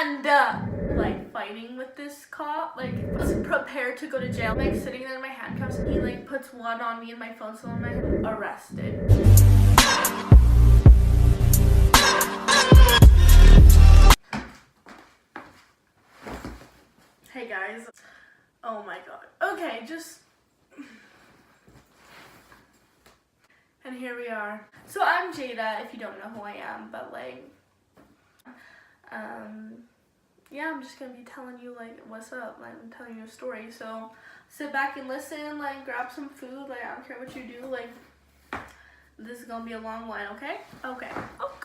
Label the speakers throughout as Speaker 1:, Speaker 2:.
Speaker 1: and like fighting with this cop. Like I was prepared to go to jail. Like sitting there in my handcuffs, and he like puts one on me and my phone still in my hand. Arrested. Hey guys. Oh my god. Okay, just. And here we are. So I'm Jada, if you don't know who I am, but like, yeah, I'm just gonna be telling you like what's up. Like, I'm telling you a story. So sit back and listen. Like, grab some food. Like, I don't care what you do. Like, this is gonna be a long one. Okay? Okay.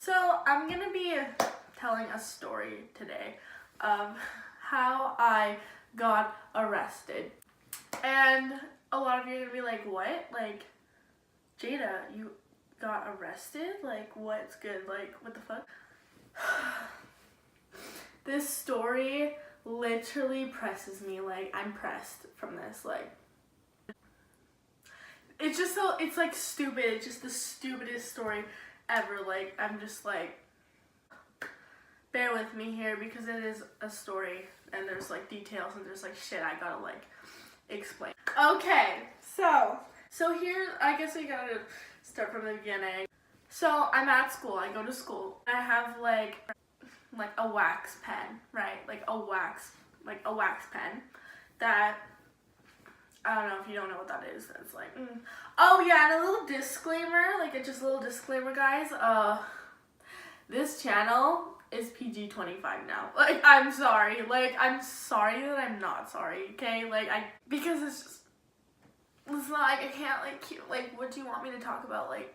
Speaker 1: So I'm gonna be telling a story today of how I got arrested, and a lot of you are gonna be like, what? Like, Jada, you got arrested? Like, what's good? Like, what the fuck? This story literally presses me. Like, I'm pressed from this. Like, it's just so, it's like stupid. It's just the stupidest story ever. Like, I'm just like, bear with me here because it is a story and there's like details and there's like shit I gotta like explain. Okay, so here, I guess we gotta start from the beginning. So I'm at school, I go to school. I have like a wax pen, right? Like a wax pen that, I don't know if you don't know what that is. It's like, oh yeah, and a little disclaimer, like just a little disclaimer, guys. This channel is PG-25 now. Like, I'm sorry. Like, I'm sorry that I'm not sorry, okay? Like, because it's just, it's not like I can't, like, what do you want me to talk about? Like,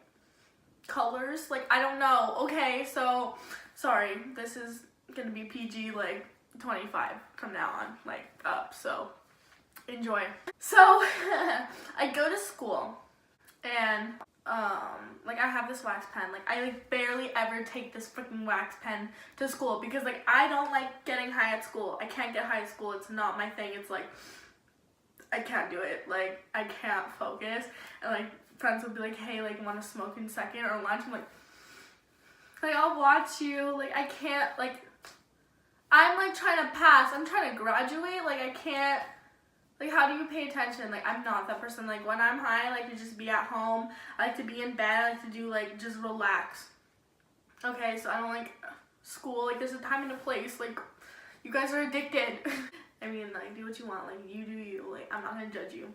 Speaker 1: colors? Like, I don't know. Okay, so, sorry. This is gonna be PG, like, 25 from now on, like, up, so, enjoy. So, I go to school, and, like, I have this wax pen. Like, I, like, barely ever take this freaking wax pen to school, because, like, I don't like getting high at school. I can't get high at school. It's not my thing. It's, like, I can't do it. Like, I can't focus. And, like, friends would be like, hey, like, want to smoke in second or lunch? I'm like, I'll watch you. Like, I can't, like, I'm, like, trying to pass. I'm trying to graduate. Like, I can't, like, how do you pay attention? Like, I'm not that person. Like, when I'm high, I like to just be at home. I like to be in bed. I like to do, like, just relax. Okay, so I don't like school. Like, there's a time and a place. Like, you guys are addicted. I mean, like, do what you want. Like, you do you. Like, I'm not gonna judge you.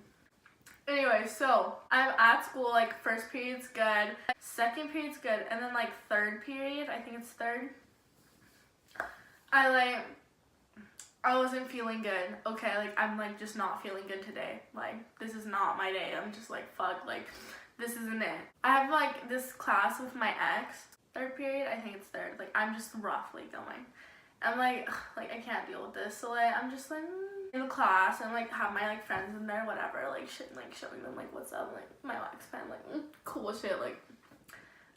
Speaker 1: Anyway, so I'm at school. Like, first period's good, second period's good, and then like third period, I think it's third, I wasn't feeling good. Okay, like, I'm like just not feeling good today. Like, this is not my day. I'm just like, fuck, like, this isn't it. I have like this class with my ex, third period, I think it's third. Like, I'm just roughly going. I'm like I can't deal with this. So like, I'm just like in the class and like have my like friends in there, whatever, like shit, like showing them like what's up, like my wax pen, like cool shit. Like,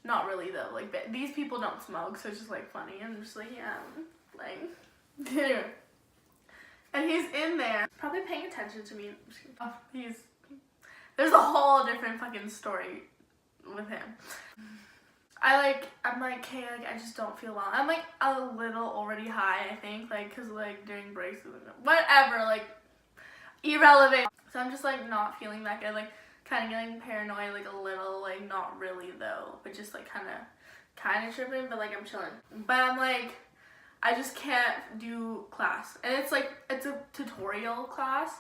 Speaker 1: not really though. Like, these people don't smoke, so it's just like funny. And I'm just like, yeah, like, dude. And he's in there, probably paying attention to me. There's a whole different fucking story with him. I'm like, hey, like, I just don't feel well. I'm like a little already high, I think, like, cause like during breaks, whatever, like, irrelevant. So I'm just like not feeling that good, like, kind of getting paranoid, like a little, like, not really though, but just like kind of tripping, but like I'm chilling. But I'm like, I just can't do class, and it's like, it's a tutorial class,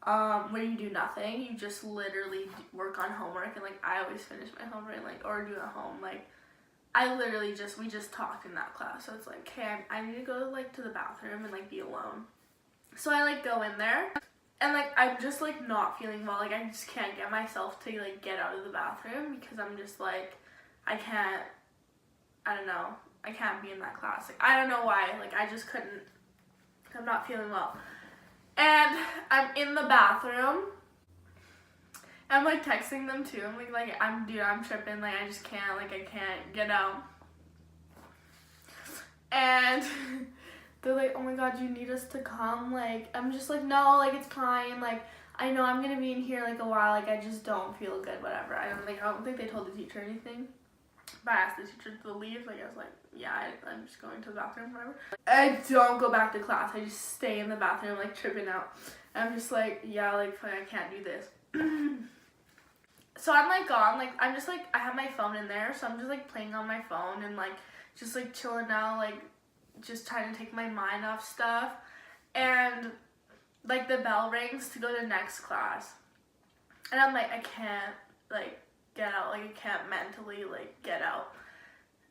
Speaker 1: where you do nothing. You just literally work on homework, and like I always finish my homework, like, or do it at home. Like, I literally we just talked in that class, so it's like, okay, I need to go like to the bathroom and like be alone. So I like go in there, and like I'm just like not feeling well. Like, I just can't get myself to like get out of the bathroom because I'm just like, I don't know, I can't be in that class. Like, I don't know why. Like, I just couldn't. I'm not feeling well. And I'm in the bathroom. I'm like texting them too. I'm like, I'm tripping. Like, I just can't. Like, I can't get out. And they're like, oh my god, you need us to come? Like, I'm just like, no, like, it's fine. Like, I know I'm gonna be in here like a while. Like, I just don't feel good. Whatever. I don't think they told the teacher anything. But I asked the teacher to leave. Like, I was like, yeah, I'm just going to the bathroom, whatever. I don't go back to class. I just stay in the bathroom, like, tripping out. And I'm just like, yeah, like, fuck, I can't do this. So I'm, like, gone. Like, I'm just, like, I have my phone in there. So I'm just, like, playing on my phone and, like, just, like, chilling out, like, just trying to take my mind off stuff. And, like, the bell rings to go to next class. And I'm like, I can't, like, get out. Like, I can't mentally, like, get out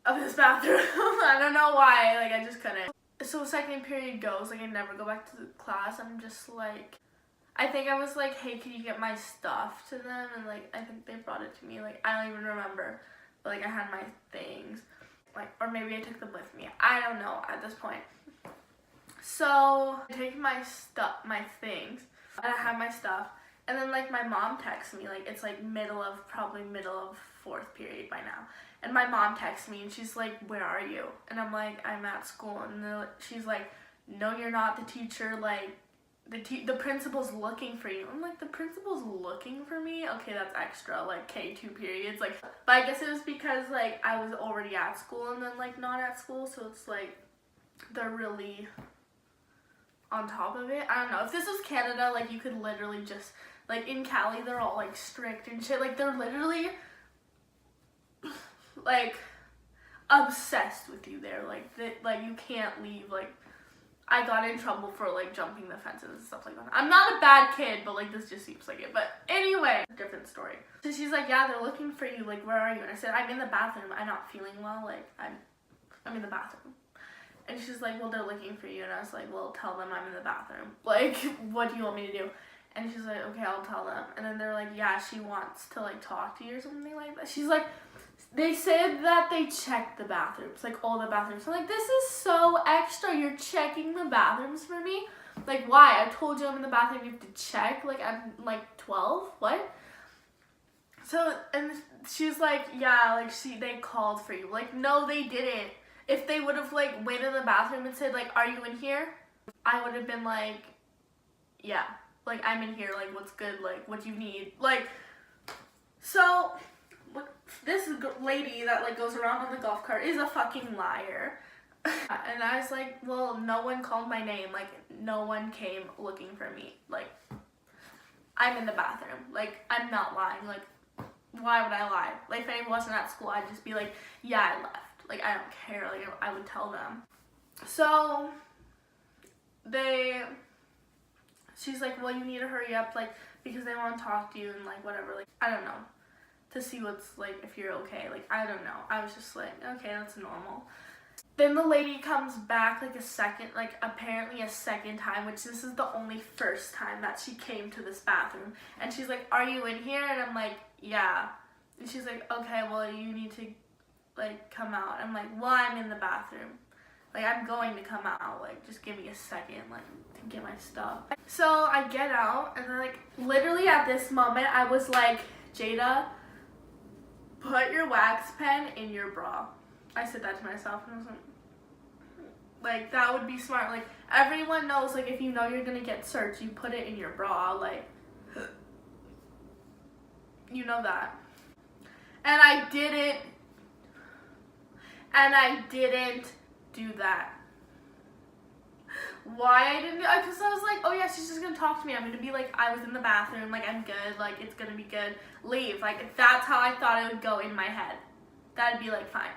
Speaker 1: of this bathroom. I don't know why. Like, I just couldn't. So second period goes. Like, I never go back to the class. I'm just, like, I think I was like, hey, can you get my stuff to them? And, like, I think they brought it to me. Like, I don't even remember. But, like, I had my things. Like, or maybe I took them with me. I don't know at this point. So I take my stuff, my things, and I have my stuff. And then, like, my mom texts me, like, it's, like, probably middle of fourth period by now. And my mom texts me, and she's like, where are you? And I'm like, I'm at school. And she's like, no, you're not. The teacher, like, the principal's looking for you. I'm like, the principal's looking for me? Okay, that's extra, like, K2 periods. Like, but I guess it was because, like, I was already at school and then, like, not at school. So it's, like, they're really on top of it. I don't know. If this was Canada, like, you could literally just... Like, in Cali, they're all, like, strict and shit. Like, they're literally, like, obsessed with you there. Like, you can't leave. Like, I got in trouble for, like, jumping the fences and stuff like that. I'm not a bad kid, but, like, this just seems like it. But anyway, different story. So she's like, yeah, they're looking for you. Like, where are you? And I said, I'm in the bathroom. I'm not feeling well. Like, I'm in the bathroom. And she's like, well, they're looking for you. And I was like, well, tell them I'm in the bathroom. Like, what do you want me to do? And she's like, okay, I'll tell them. And then they're like, yeah, she wants to, like, talk to you or something like that. She's like, they said that they checked the bathrooms, like, all the bathrooms. I'm like, this is so extra. You're checking the bathrooms for me? Like, why? I told you I'm in the bathroom. You have to check. Like, I'm, like, 12? What? So, and she's like, yeah, like, they called for you. Like, no, they didn't. If they would have, like, went in the bathroom and said, like, are you in here? I would have been like, yeah. Like, I'm in here, like, what's good, like, what do you need? Like, so, this lady that, like, goes around on the golf cart is a fucking liar. And I was like, well, no one called my name. Like, no one came looking for me. Like, I'm in the bathroom. Like, I'm not lying. Like, why would I lie? Like, if I wasn't at school, I'd just be like, yeah, I left. Like, I don't care. Like, I would tell them. So, she's like, well, you need to hurry up, like, because they want to talk to you and, like, whatever. Like, I don't know. To see what's, like, if you're okay. Like, I don't know. I was just like, okay, that's normal. Then the lady comes back, like, apparently a second time, which this is the only first time that she came to this bathroom. And she's like, are you in here? And I'm like, yeah. And she's like, okay, well, you need to, like, come out. I'm like, well, I'm in the bathroom. Like, I'm going to come out. Like, just give me a second, like, to get my stuff. So I get out, and then, like, literally at this moment, I was like, Jada, put your wax pen in your bra. I said that to myself, and I was like, that would be smart. Like, everyone knows, like, if you know you're gonna get searched, you put it in your bra. Like, you know that. And I didn't do that. Why I didn't? Because I was like, oh yeah, she's just gonna talk to me. I'm gonna be like, I was in the bathroom, like, I'm good, like, it's gonna be good. Leave. Like, that's how I thought it would go in my head. That'd be like, fine.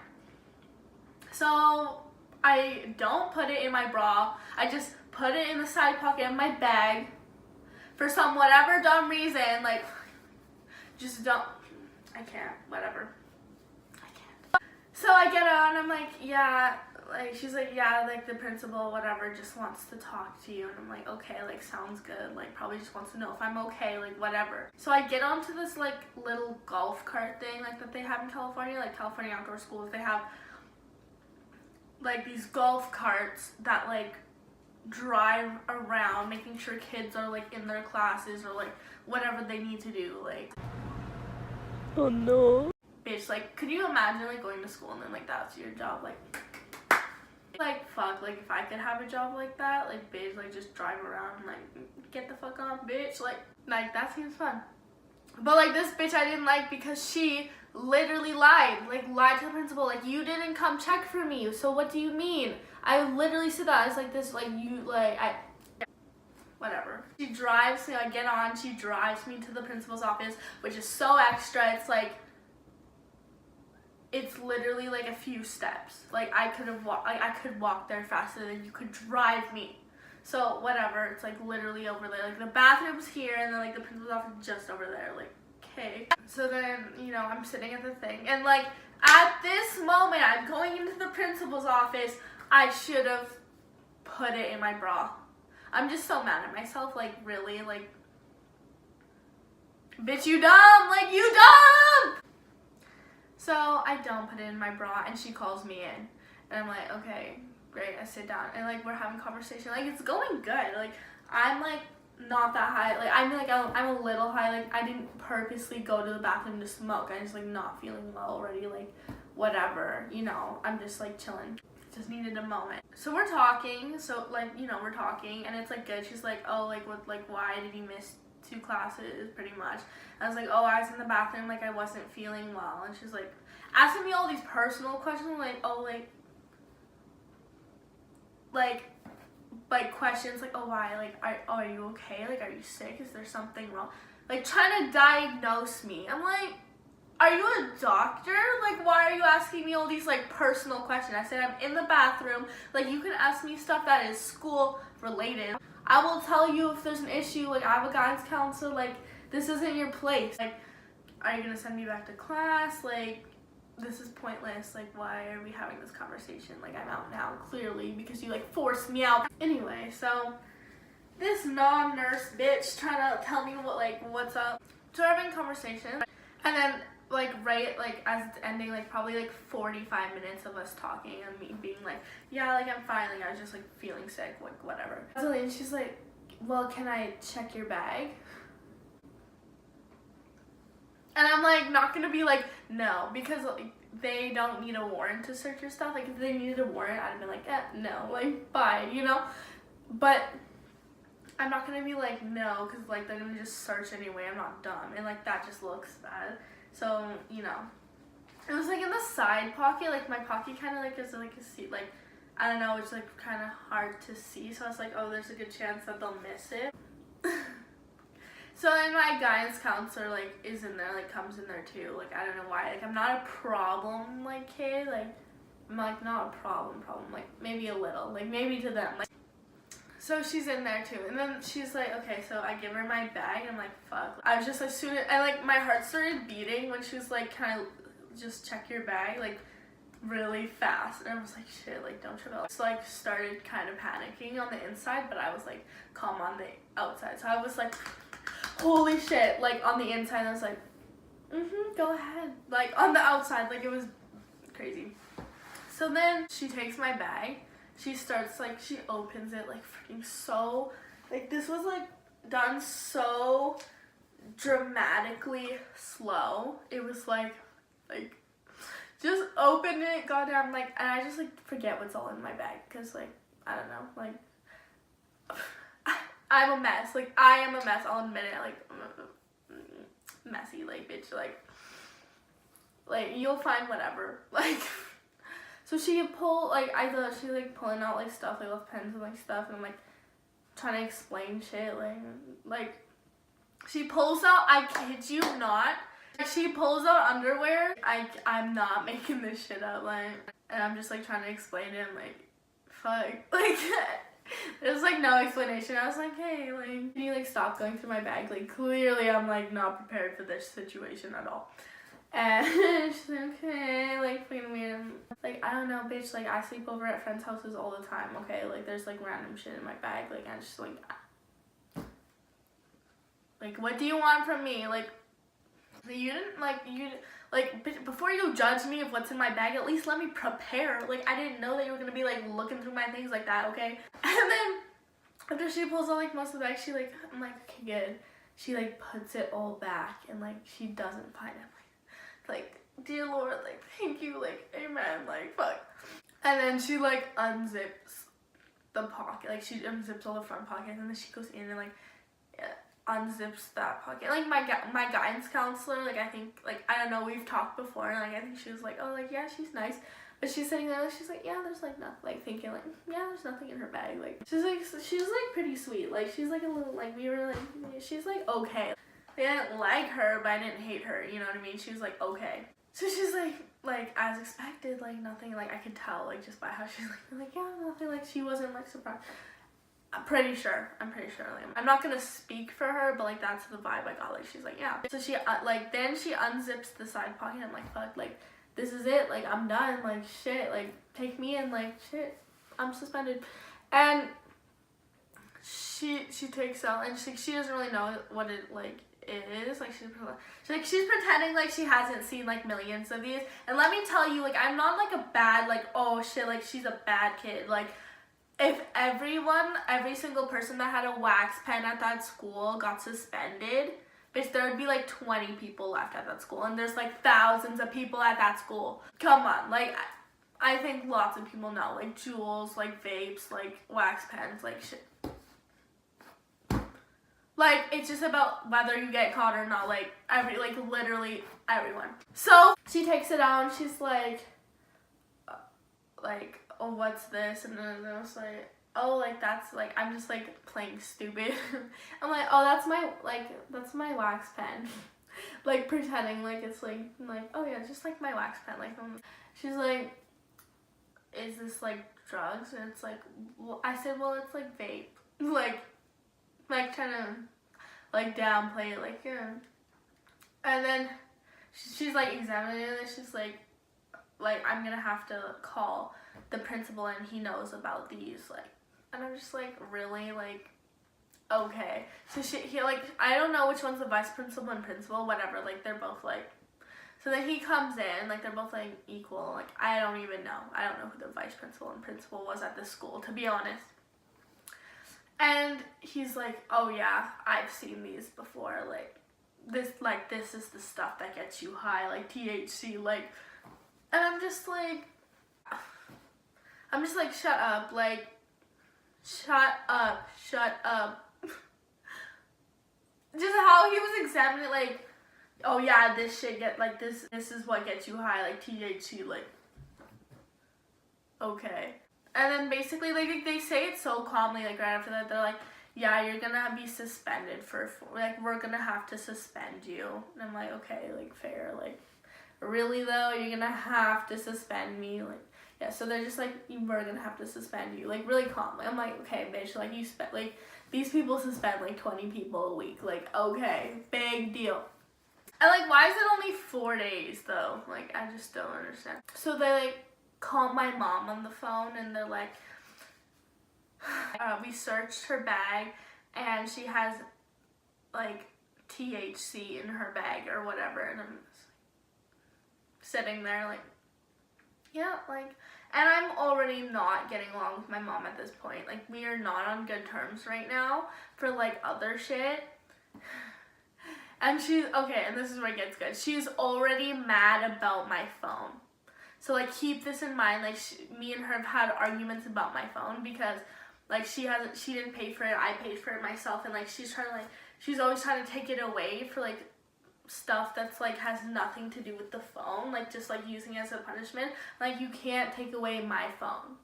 Speaker 1: So I don't put it in my bra. I just put it in the side pocket of my bag. For some whatever dumb reason, like, just don't. I can't. Whatever. I can't. So I get out and I'm like, yeah. Like, she's like, yeah, like, the principal, whatever, just wants to talk to you. And I'm like, okay, like, sounds good. Like, probably just wants to know if I'm okay, like, whatever. So I get onto this, like, little golf cart thing, like, that they have in California. Like, California outdoor schools, they have, like, these golf carts that, like, drive around, making sure kids are, like, in their classes or, like, whatever they need to do, like. Oh, no. Bitch, like, could you imagine, like, going to school and then, like, that's your job, like, fuck, like, if I could have a job like that, like, bitch, like, just drive around and, like, get the fuck on, bitch, like, that seems fun. But, like, this bitch I didn't like because she literally lied to the principal, like, you didn't come check for me, so what do you mean? I literally said that. I was like, this, like, you, like, whatever. She drives me, I get on, she drives me to the principal's office, which is so extra. It's like, it's literally like a few steps. Like, I could walk there faster than you could drive me. So whatever, it's like literally over there. Like, the bathroom's here, and then like the principal's office just over there. Like, okay. So then, you know, I'm sitting at the thing, and like at this moment, I'm going into the principal's office. I should have put it in my bra. I'm just so mad at myself. Like, really, like, bitch, you dumb. Like, you dumb. So I don't put it in my bra, and she calls me in, and I'm like, okay, great. I sit down, and like we're having a conversation. Like, it's going good. Like, I'm like not that high. Like, I'm a little high. Like, I didn't purposely go to the bathroom to smoke. I just like not feeling well already. Like, whatever, you know. I'm just like chilling. Just needed a moment. So we're talking. So like, you know, we're talking, and it's like good. She's like, oh, like what? Like, why did you miss 2 classes? Pretty much. I was like, oh, I was in the bathroom. Like, I wasn't feeling well. And she's like asking me all these personal questions. Like, oh, like questions like, oh, why, like, are you okay, like, are you sick, is there something wrong, like trying to diagnose me. I'm like, are you a doctor? Like, why are you asking me all these like personal questions? I said, I'm in the bathroom. Like, you can ask me stuff that is school related. I will tell you if there's an issue. Like, I have a guidance counselor. Like, this isn't your place. Like, are you gonna send me back to class? Like, this is pointless. Like, why are we having this conversation? Like, I'm out now, clearly, because you, like, forced me out. Anyway, so this non-nurse bitch trying to tell me what's up. So we're having a conversation, and then, like, right, like, as it's ending, like, probably, like, 45 minutes of us talking and me being like, yeah, like, I'm fine. Like, I was just, like, feeling sick, like, whatever. So then she's like, well, can I check your bag? And I'm like, not gonna be like, no, because like, they don't need a warrant to search your stuff. Like, if they needed a warrant, I'd have been like, no, like, bye, you know? But I'm not gonna be like, no, because like they're gonna just search anyway. I'm not dumb, and like that just looks bad. So, you know, it was like in the side pocket. Like, my pocket kind of like is like a seat. Like, I don't know, it's like kind of hard to see. So I was like, oh, there's a good chance that they'll miss it. So then my guidance counselor, like, is in there, like, comes in there too. Like, I don't know why. Like, I'm not a problem, like, kid. Like, I'm, like, not a problem. Like, maybe a little. Like, maybe to them. Like, so she's in there too. And then she's like, okay, so I give her my bag. And I'm like, fuck. I was just, as soon as, and, like, my heart started beating when she was like, can I just check your bag? Like, really fast. And I was like, shit, like, don't trip out. So, like, started kind of panicking on the inside, but I was, like, calm on the outside. So I was like, holy shit, like, on the inside, I was like, go ahead. Like, on the outside, like, it was crazy. So then she takes my bag. She starts, like, she opens it, like, freaking so, like, this was, like, done so dramatically slow. It was, like, just open it, goddamn, like, and I just, like, forget what's all in my bag, because, like, I don't know, like, I'm a mess. Like, I am a mess. I'll admit it. Like, messy, like, bitch. Like, you'll find whatever. Like, so she pull, like, I thought she, like, pulling out, like, stuff, like, with pens and, like, stuff, and I'm, like, trying to explain shit, like, she pulls out, I kid you not, she pulls out underwear. I'm not making this shit up, like, and I'm just, like, trying to explain it, like, fuck, like, there's, like, no explanation. I was like, hey, like, can you, like, stop going through my bag? Like, clearly I'm, like, not prepared for this situation at all. And she's like, okay, like, fucking weird. Like, I don't know, bitch, like, I sleep over at friends' houses all the time, okay? Like, there's, like, random shit in my bag. Like, I'm just, like, what do you want from me? Like, you didn't, like, bitch, before you judge me of what's in my bag, at least let me prepare. Like, I didn't know that you were gonna be, like, looking through my things like that, okay? And then, after she pulls out, like, most of the bag, she, like, I'm like, okay, good. She, like, puts it all back, and, like, she doesn't find it. Like, dear Lord, like, thank you, like, amen, like, fuck. And then she, like, unzips the pocket. Like, she unzips all the front pockets, and then she goes in and, like, yeah, unzips that pocket. Like my guidance counselor, like I think, like I don't know, we've talked before, and like I think she was like, oh, like yeah, she's nice, but she's sitting there, like, she's like, yeah, there's like nothing, like thinking like, yeah, there's nothing in her bag. Like she's like pretty sweet. Like she's like a little, like we were like, she's like okay. Like, I didn't like her, but I didn't hate her. You know what I mean? She was like okay. So she's like as expected, like nothing. Like I could tell, like just by how she's like yeah, nothing. Like she wasn't like surprised. I'm pretty sure. Like, I'm not gonna speak for her, but like that's the vibe I got. Like she's like yeah. So she like then she unzips the side pocket. I'm like fuck. Like this is it. Like I'm done. Like shit. Like take me in. Like shit. I'm suspended. And she takes out and she doesn't really know what it like is. Like she's pretending like she hasn't seen like millions of these. And let me tell you, like I'm not like a bad like oh shit like she's a bad kid. Like if every single person that had a wax pen at that school got suspended, bitch, there would be like 20 people left at that school, and there's like thousands of people at that school. Come on, like I think lots of people know, like jewels, like vapes, like wax pens, like shit. Like it's just about whether you get caught or not, like literally everyone. So she takes it out and she's like oh, what's this? And then I was like, oh, like that's like I'm just like playing stupid. I'm like, oh, that's my wax pen. Like pretending like it's like oh yeah, just like my wax pen. Like she's like, is this like drugs? And it's like, well, I said, well, it's like vape. like trying to like downplay it, like yeah. And then she's like examining it, and she's like I'm gonna have to call the principal, and he knows about these, like, and I'm just like, really, like, okay. So he like, I don't know which one's the vice principal and principal, whatever, like they're both like, so then he comes in, like they're both like equal, like I don't even know, I don't know who the vice principal and principal was at this school, to be honest. And he's like, oh yeah, I've seen these before, like this is the stuff that gets you high, like THC, like, and I'm just like, shut up, like, shut up. Just how he was examining it, like, oh yeah, this shit like, this is what gets you high, like THC, like, okay. And then basically, like, they say it so calmly, like, right after that, they're like, yeah, you're gonna be suspended like, we're gonna have to suspend you. And I'm like, okay, like, fair, like, really though, you're gonna have to suspend me, like, yeah, so they're just like, we're gonna have to suspend you, like, really calmly. I'm like, okay, bitch, like, like, these people suspend, like, 20 people a week, like, okay, big deal. And, like, why is it only 4 days, though? Like, I just don't understand. So they, like, call my mom on the phone, and they're like, we searched her bag, and she has, like, THC in her bag, or whatever, and I'm just sitting there, like, yeah, like, and I'm already not getting along with my mom at this point. Like, we are not on good terms right now for, like, other shit. And she's, okay, and this is where it gets good. She's already mad about my phone. So, like, keep this in mind. Like, me and her have had arguments about my phone because, like, she didn't pay for it. I paid for it myself. And, like, she's always trying to take it away for, like, stuff that's like has nothing to do with the phone, like just like using it as a punishment. Like, you can't take away my phone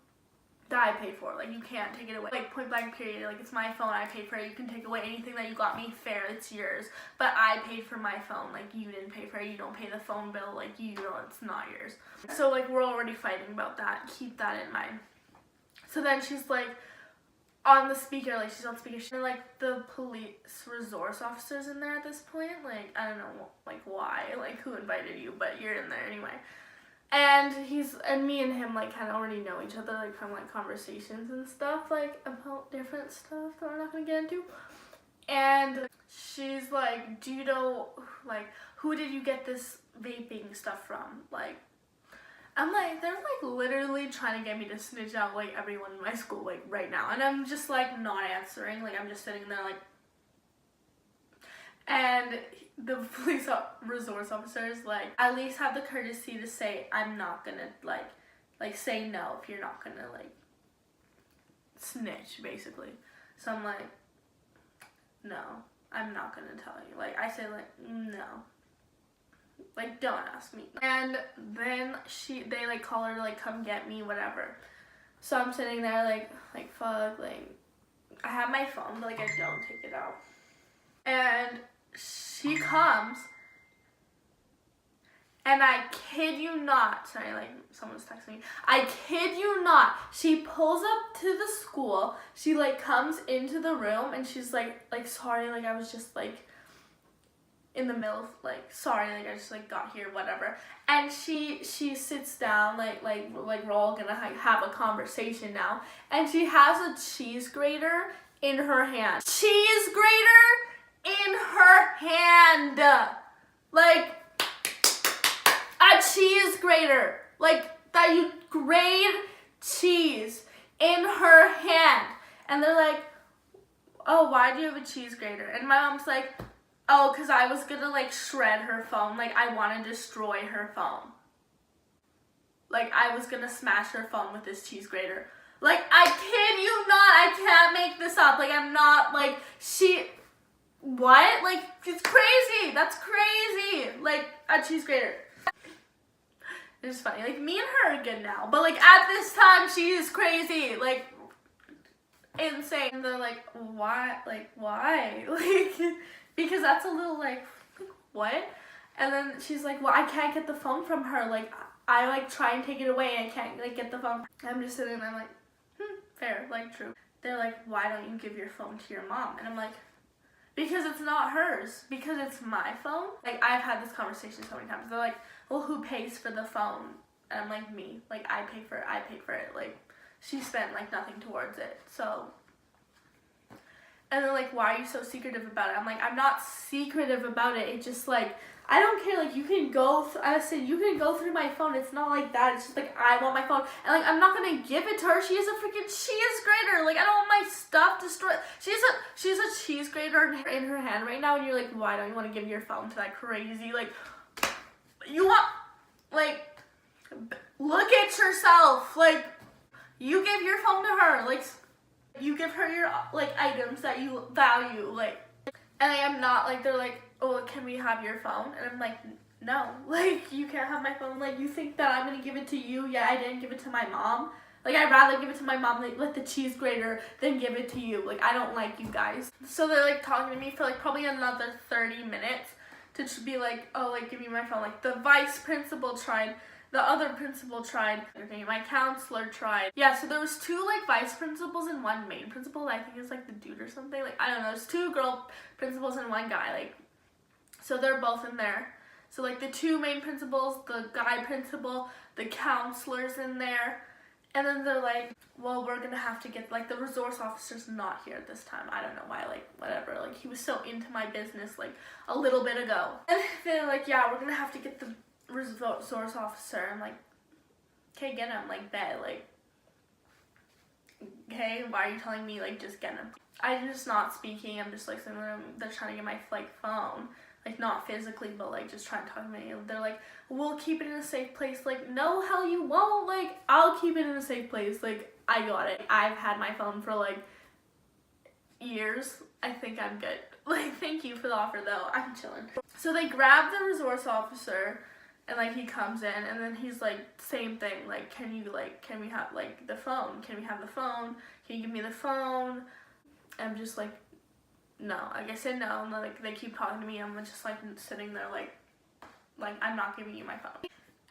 Speaker 1: that I paid for. Like, you can't take it away, like, point blank period. Like, it's my phone, I paid for it. You can take away anything that you got me, fair, it's yours, but I paid for my phone. Like, you didn't pay for it, you don't pay the phone bill, like, you know, it's not yours. So, like, we're already fighting about that. Keep that in mind. So then she's like on the speaker, like, she's on speaker, and, like, the police resource officer's in there at this point. Like, I don't know, like, why, like, who invited you, but you're in there anyway. And me and him, like, kind of already know each other, like, from, like, conversations and stuff, like, about different stuff that we're not gonna get into. And she's like, do you know, like, who did you get this vaping stuff from? Like, I'm like, they're, like, literally trying to get me to snitch out, like, everyone in my school, like, right now. And I'm just, like, not answering. Like, I'm just sitting there, like, and the police resource officer is like, at least have the courtesy to say, I'm not gonna, like, say no if you're not gonna, like, snitch, basically. So I'm like, no. I'm not gonna tell you. Like, I say, like, no. Like, don't ask me. And then they, like, call her to, like, come get me, whatever. So I'm sitting there, like, fuck, like, I have my phone, but, like, I don't take it out. And she comes, and I kid you not, sorry, like, someone's texting me. I kid you not, she pulls up to the school, she, like, comes into the room, and she's, like, sorry, like, I was just, like, in the middle of, like, sorry, like, I just, like, got here, whatever. And she sits down, like, we're all gonna have a conversation now, and she has a cheese grater in her hand. Cheese grater in her hand! Like, a cheese grater, like, that you grate cheese in her hand. And they're like, oh, why do you have a cheese grater? And my mom's like, oh, because I was gonna, like, shred her phone. Like, I want to destroy her phone. Like, I was gonna smash her phone with this cheese grater. Like, I kid you not, I can't make this up. Like, I'm not, like, what? Like, it's crazy. That's crazy. Like, a cheese grater. It's funny. Like, me and her are good now. But, like, at this time, she is crazy. Like, insane. And they're like, why? Like, why? Like, because that's a little, like, what? And then she's like, well, I can't get the phone from her. Like, I, like, try and take it away and I can't, like, get the phone. I'm just sitting there, I'm like, fair, like, true. They're like, why don't you give your phone to your mom? And I'm like, because it's not hers. Because it's my phone. Like, I've had this conversation so many times. They're like, well, who pays for the phone? And I'm like, me. Like, I pay for it. Like, she spent, like, nothing towards it. So, and they're like, why are you so secretive about it? I'm like, I'm not secretive about it. It's just, like, I don't care. Like, you can go through my phone. It's not like that. It's just, like, I want my phone. And, like, I'm not going to give it to her. She has a freaking cheese grater. Like, I don't want my stuff destroyed. She has a cheese grater in her hand right now. And you're like, why don't you want to give your phone to that crazy, like, you want, like, look at yourself. Like, you give your phone to her. Like, you give her your, like, items that you value. Like, and I am not, like, they're like, oh, can we have your phone? And I'm like, no. Like, you can't have my phone. Like, you think that I'm going to give it to you? Yeah, I didn't give it to my mom. Like, I'd rather give it to my mom, like, with the cheese grater than give it to you. Like, I don't like you guys. So they're, like, talking to me for, like, probably another 30 minutes. To just be like, oh, like, give me my phone. Like, the vice principal tried, the other principal tried, okay, my counselor tried. Yeah, so there was 2, like, vice principals and 1 main principal. I think it's, like, the dude or something. Like, I don't know. There's 2 girl principals and 1 guy. Like, so they're both in there. So, like, the 2 main principals, the guy principal, the counselor's in there. And then they're like, well, we're going to have to get, like, the resource officer's not here at this time. I don't know why, like, whatever. Like, he was so into my business, like, a little bit ago. And they're like, yeah, we're going to have to get the resource officer. I'm like, okay, get him, like, bet, like, okay, why are you telling me, like, just get him? I'm just not speaking. I'm just, like, sitting there, they're trying to get my, like, phone. Like, not physically, but, like, just trying to talk to me. They're like, we'll keep it in a safe place. Like, no, hell you won't. Like, I'll keep it in a safe place. Like, I got it. I've had my phone for, like, years. I think I'm good. Like, thank you for the offer, though. I'm chilling. So they grab the resource officer, and, like, he comes in, and then he's like, same thing. Like, can we have, like, the phone? Can we have the phone? Can you give me the phone? I'm just like, no. Like, I said no, and like, they keep talking to me. I'm just, like, sitting there, like, I'm not giving you my phone.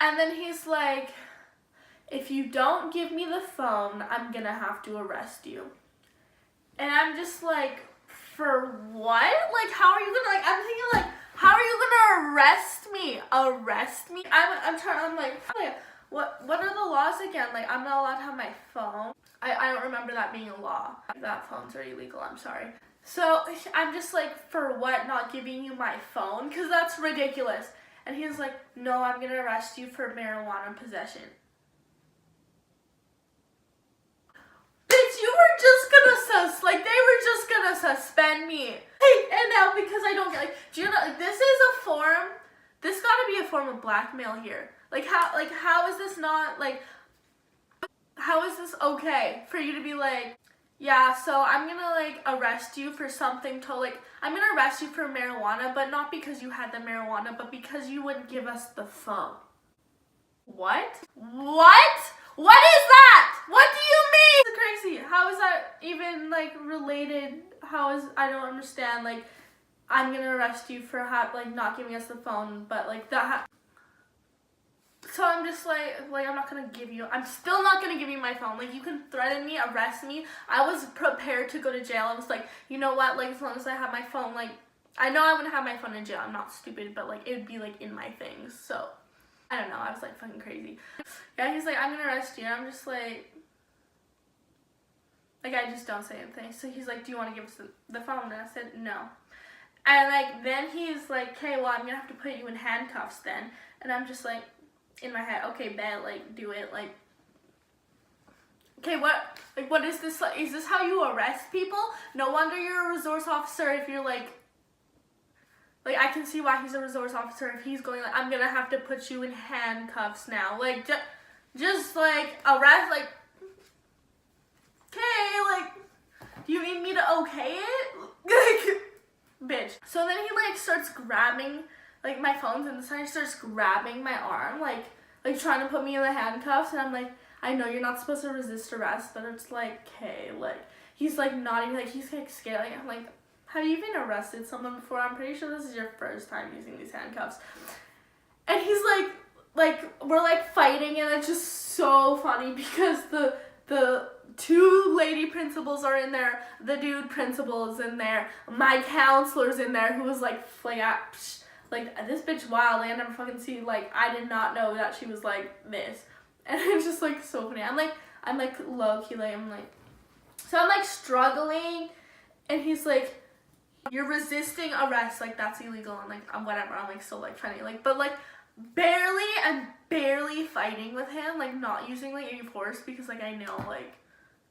Speaker 1: And then he's like, if you don't give me the phone, I'm gonna have to arrest you. And I'm just like, for what? Like, how are you gonna, like, I'm thinking, like, how are you gonna arrest me? Arrest me? I'm like, what are the laws again? Like, I'm not allowed to have my phone. I don't remember that being a law. That phones are illegal, I'm sorry. So, I'm just like, for what, not giving you my phone? Because that's ridiculous. And he's like, no, I'm going to arrest you for marijuana possession. Bitch, you were just going to, they were just going to suspend me. And now, because I don't, like, do you know, like, this is a form, this got to be a form of blackmail here. How is this not, like, how is this okay for you to be like, Yeah, so I'm gonna like arrest you for something I'm gonna arrest you for marijuana, but not because you had the marijuana, but because you wouldn't give us the phone. What? What? What is that? What do you mean? It's crazy. How is that even like related? I don't understand. Like, I'm gonna arrest you for not giving us the phone, but like that. So I'm just I'm still not gonna give you my phone. Like, you can threaten me, arrest me. I was prepared to go to jail. I was like, you know what, like, as long as I have my phone, like, I know I wouldn't have my phone in jail. I'm not stupid, but like, it would be like in my things. So, I don't know. I was like fucking crazy. Yeah, he's like, I'm gonna arrest you. And I'm just like, I just don't say anything. So he's like, do you want to give us the phone? And I said, no. And like, then he's like, okay, well, I'm gonna have to put you in handcuffs then. And I'm just like, in my head, okay, bet, like, do it, like, okay, what is this, like, is this how you arrest people? No wonder you're a resource officer if you're, like, I can see why he's a resource officer if he's going, like, I'm gonna have to put you in handcuffs now, like, just, like, arrest, like, okay, like, do you need me to okay it? Like, bitch. So then he, like, starts grabbing, like, my phones, and he starts grabbing my arm, like trying to put me in the handcuffs, and I'm like, I know you're not supposed to resist arrest, but it's like, okay, like, he's like nodding, like, he's like scared, like, I'm like, have you even arrested someone before? I'm pretty sure this is your first time using these handcuffs. And he's like, we're like fighting, and it's just so funny because the two lady principals are in there, the dude principal is in there, my counselor's in there, who was like like, this bitch wild, I never fucking see, like, I did not know that she was like this. And it's just like so funny. I'm like low key, like, so I'm like struggling, and he's like, you're resisting arrest, like, that's illegal, and like, whatever. I'm like still like funny, like, but like barely fighting with him, like, not using like any force, because like I know, like,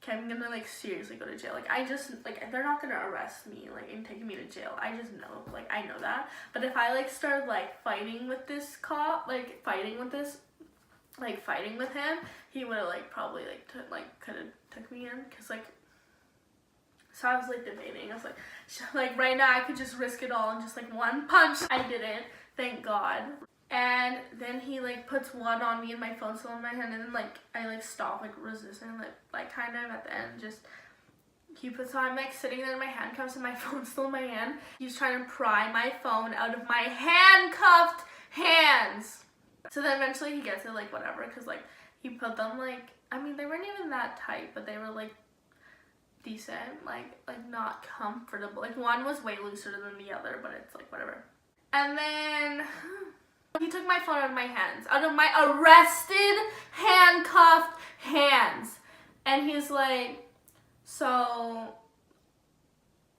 Speaker 1: okay, I'm gonna like seriously go to jail. Like, I just, like, they're not gonna arrest me, like, and take me to jail. I just know, like, I know that. But if I like started like fighting with this cop, like fighting with him, he would have like probably like could have took me in, cause like. So I was like debating. I was like right now I could just risk it all and just like one punch. I didn't, thank God. And then he like puts one on me and my phone's still in my hand, and then like I like stop like resisting, like kind of at the end, just he puts, so I'm like sitting there in my handcuffs and my phone's still in my hand. He's trying to pry my phone out of my handcuffed hands. So then eventually he gets it, like, whatever, because like he put them like, I mean, they weren't even that tight, but they were like decent, like not comfortable. Like, one was way looser than the other, but it's like whatever. And then he took my phone out of my hands, out of my arrested, handcuffed hands. And he's like, so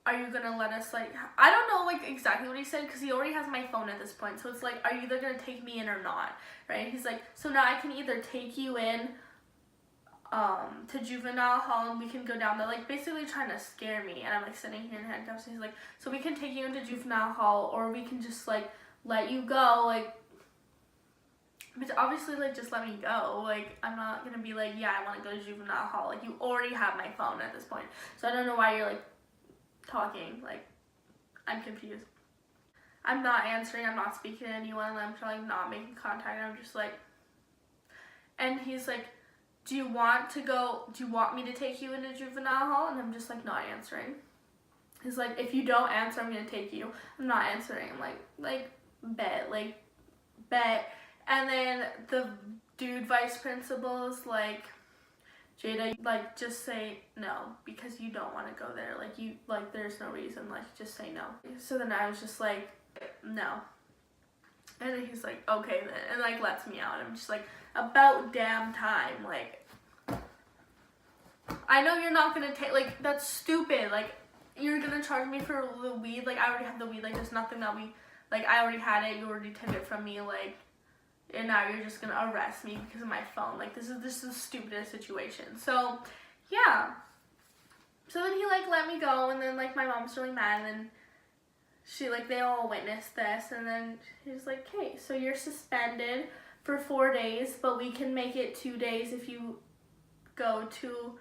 Speaker 1: are you gonna let us, like, I don't know, like, exactly what he said, because he already has my phone at this point. So it's like, are you either gonna take me in or not, right? He's like, so now I can either take you in to juvenile hall, and we can go down there, like, basically trying to scare me. And I'm like sitting here in handcuffs, and he's like, so we can take you into juvenile hall, or we can just like let you go, like, but obviously, like, just let me go. Like, I'm not gonna be like, yeah, I want to go to juvenile hall. Like, you already have my phone at this point, so I don't know why you're like talking. Like, I'm confused. I'm not answering, I'm not speaking to anyone, I'm like not making contact. I'm just like, and he's like, do you want me to take you into juvenile hall? And I'm just like not answering. He's like, if you don't answer, I'm gonna take you. I'm not answering. I'm like bet. And then the dude vice principal is like, Jada, like, just say no, because you don't want to go there. Like, you, like, there's no reason, like, just say no. So then I was just like, no. And then he's like, okay then, and like lets me out. I'm just like, about damn time. Like, I know you're not gonna take, like, that's stupid. Like, you're gonna charge me for the weed. Like, I already have the weed. Like, there's nothing that we, like, I already had it. You already took it from me. Like, and now you're just gonna arrest me because of my phone. Like, this is the stupidest situation. So, yeah. So then he, like, let me go, and then, like, my mom's really mad, and then she, like, they all witnessed this, and then he's like, okay, so you're suspended for 4 days, but we can make it 2 days if you go to,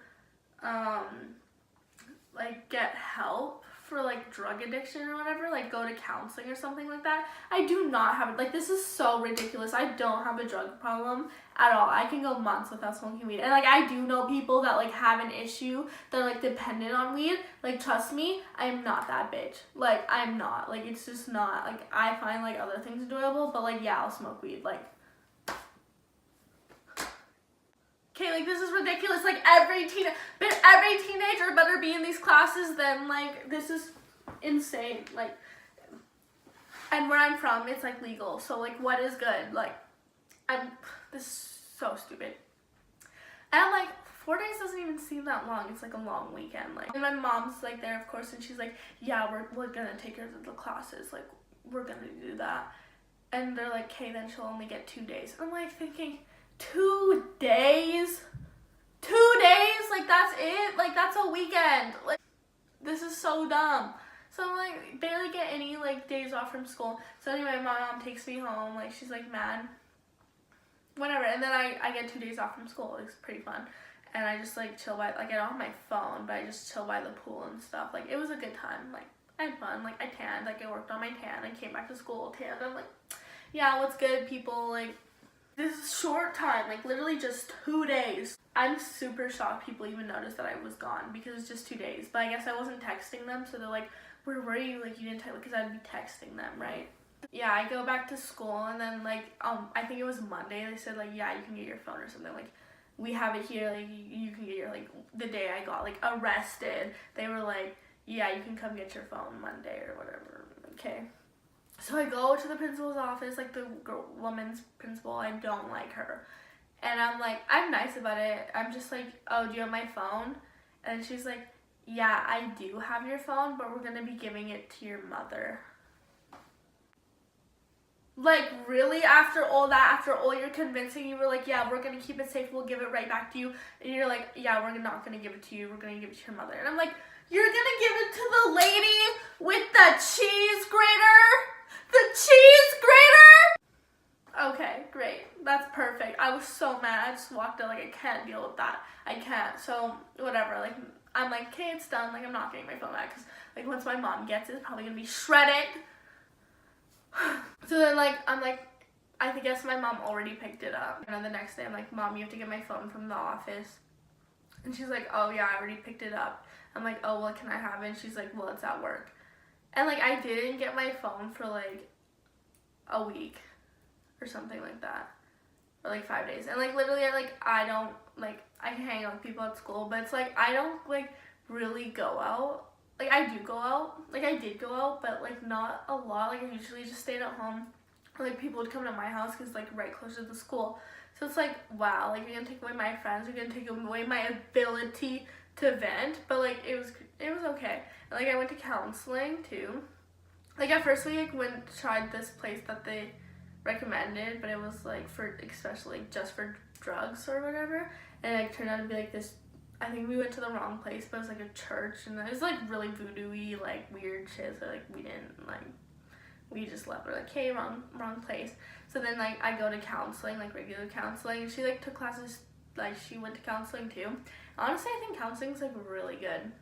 Speaker 1: like get help for like drug addiction or whatever, like go to counseling or something like that. I do not have it. Like, this is so ridiculous. I don't have a drug problem at all. I can go months without smoking weed. And like, I do know people that like have an issue, that are like dependent on weed. Like, trust me, I'm not that bitch. Like, I'm not. Like, it's just not. Like, I find like other things enjoyable, but like, yeah, I'll smoke weed. Like, okay, like, this is ridiculous. Like, every teenager better be in these classes. Then like, this is insane. Like, and where I'm from, it's like legal. So like, what is good? Like, this is so stupid. And I'm like, 4 days doesn't even seem that long. It's like a long weekend. Like, and my mom's like there, of course, and she's like, yeah, we're gonna take her to the classes. Like, we're gonna do that. And they're like, okay, then she'll only get 2 days. And I'm like thinking, 2 days? 2 days? Like, that's it? Like, that's a weekend. Like, this is so dumb. So I'm like, barely get any like days off from school. So anyway, my mom takes me home. Like, she's like, mad. Whatever. And then I get 2 days off from school. It's pretty fun. And I just like chill by, like, I don't have my phone, but I just chill by the pool and stuff. Like, it was a good time. Like, I had fun. Like, I tanned. Like, I worked on my tan. I came back to school tanned. I'm like, yeah, what's good, people? Like, this is short time, like literally just 2 days. I'm super shocked people even noticed that I was gone because it's just 2 days. But I guess I wasn't texting them, so they're like, where were you? Like, you didn't text, because I'd be texting them, right? Yeah, I go back to school, and then like, I think it was Monday, they said like, yeah, you can get your phone or something. Like, we have it here, like, you can get your, like, the day I got like arrested, they were like, yeah, you can come get your phone Monday or whatever. Okay. So I go to the principal's office, like the woman's principal. I don't like her. And I'm like, I'm nice about it. I'm just like, oh, do you have my phone? And she's like, yeah, I do have your phone, but we're going to be giving it to your mother. Like, really? After all that, after all your convincing, you were like, yeah, we're going to keep it safe. We'll give it right back to you. And you're like, yeah, we're not going to give it to you. We're going to give it to your mother. And I'm like, you're going to give it to the lady with the cheese grater? The cheese grater? Okay, great. That's perfect. I was so mad. I just walked out like, I can't deal with that. I can't. So, whatever. Like, I'm like, okay, it's done. Like, I'm not getting my phone back because, like, once my mom gets it, it's probably going to be shredded. So then, like, I'm like, I guess my mom already picked it up. And then the next day, I'm like, Mom, you have to get my phone from the office. And she's like, oh, yeah, I already picked it up. I'm like, oh, well, can I have it? And she's like, well, it's at work. And, like, I didn't get my phone for, like, a week or something like that. Or, like, 5 days. And, like, literally, I don't, like, I can hang out with people at school. But it's, like, I don't, like, really go out. Like, I do go out. Like, I did go out, but, like, not a lot. Like, I usually just stayed at home. Or, like, people would come to my house because, like, right closer to the school. So it's, like, wow. Like, you're going to take away my friends. You're going to take away my ability to vent. But, like, it was okay. And, like, I went to counseling, too. Like, at first we, like, tried this place that they recommended, but it was, like, for, especially, like, just for drugs or whatever. And it, like, turned out to be, like, this, I think we went to the wrong place, but it was, like, a church, and it was, like, really voodoo-y, like, weird shit, so, like, we didn't, like, we just left. We're like, hey, wrong place. So then, like, I go to counseling, like, regular counseling, and she, like, took classes, like, she went to counseling, too. Honestly, I think counseling's, like, really good.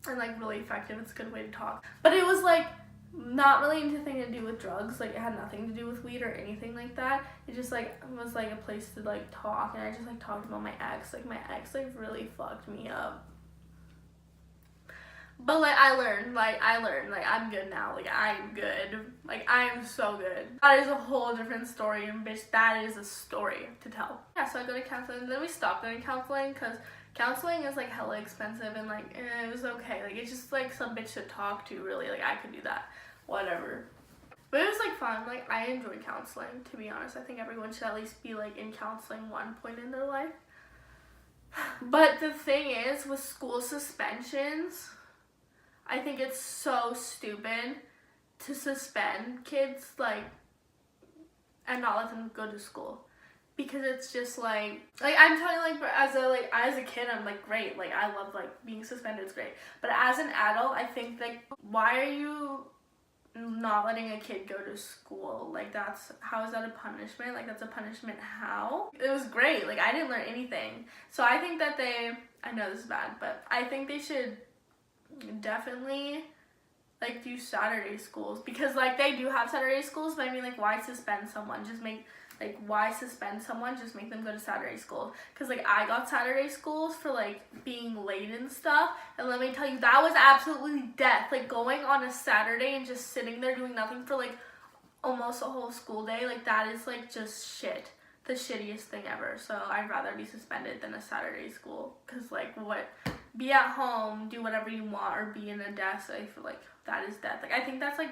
Speaker 1: And, like, really effective. It's a good way to talk. But it was, like, not really anything to do with drugs. Like, it had nothing to do with weed or anything like that. It just, like, was, like, a place to, like, talk. And I just, like, talked about my ex. Like, my ex, like, really fucked me up. But, like, I learned, like, I'm good now. Like, I'm good. Like, I'm so good. That is a whole different story, and bitch, that is a story to tell. Yeah, so I go to counseling, and then we stopped going to counseling, because counseling is, like, hella expensive, and, like, it was okay. Like, it's just, like, some bitch to talk to, really. Like, I could do that. Whatever. But it was, like, fun. Like, I enjoyed counseling, to be honest. I think everyone should at least be, like, in counseling one point in their life. But the thing is, with school suspensions, I think it's so stupid to suspend kids, like, and not let them go to school. Because it's just, like, I'm telling you, like, as a kid, I'm, like, great. Like, I love, like, being suspended is great. But as an adult, I think, like, why are you not letting a kid go to school? Like, how is that a punishment? Like, that's a punishment how? It was great. Like, I didn't learn anything. So I think that I know this is bad, but I think they should definitely like do Saturday schools, because like they do have Saturday schools, but I mean like why suspend someone? Just make Just make them go to Saturday school. Because like I got Saturday schools for like being late and stuff, and let me tell you, that was absolutely death. Like going on a Saturday and just sitting there doing nothing for like almost a whole school day, like that is like just shit. The shittiest thing ever. So I'd rather be suspended than a Saturday school. Because like what, be at home, do whatever you want, or be in a desk. I feel like that is death. Like I think that's like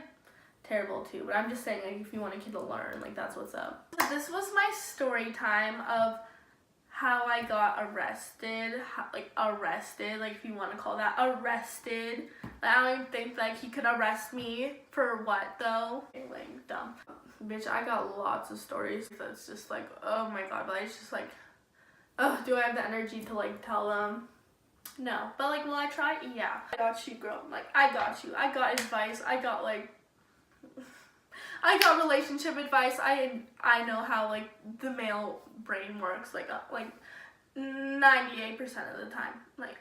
Speaker 1: terrible too, but I'm just saying, like, if you want a kid to learn, like that's what's up. So this was my story time of how I got arrested, like if you want to call that arrested. Like, I don't even think like he could arrest me for what though. Like dumb bitch. I got lots of stories that's just like, oh my god, but it's just like, oh, do I have the energy to like tell them? No, but like, will I try? Yeah. I got you, girl. Like I got you. I got advice. I got relationship advice. I know how like the male brain works, like 98% of the time. Like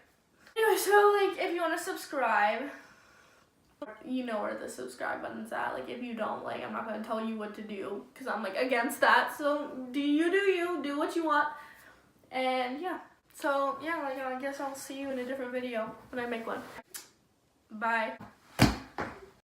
Speaker 1: anyway, so like if you want to subscribe, you know where the subscribe button's at. Like if you don't, like I'm not gonna tell you what to do because I'm like against that. So do what you want. And yeah. So yeah, like I guess I'll see you in a different video when I make one. Bye.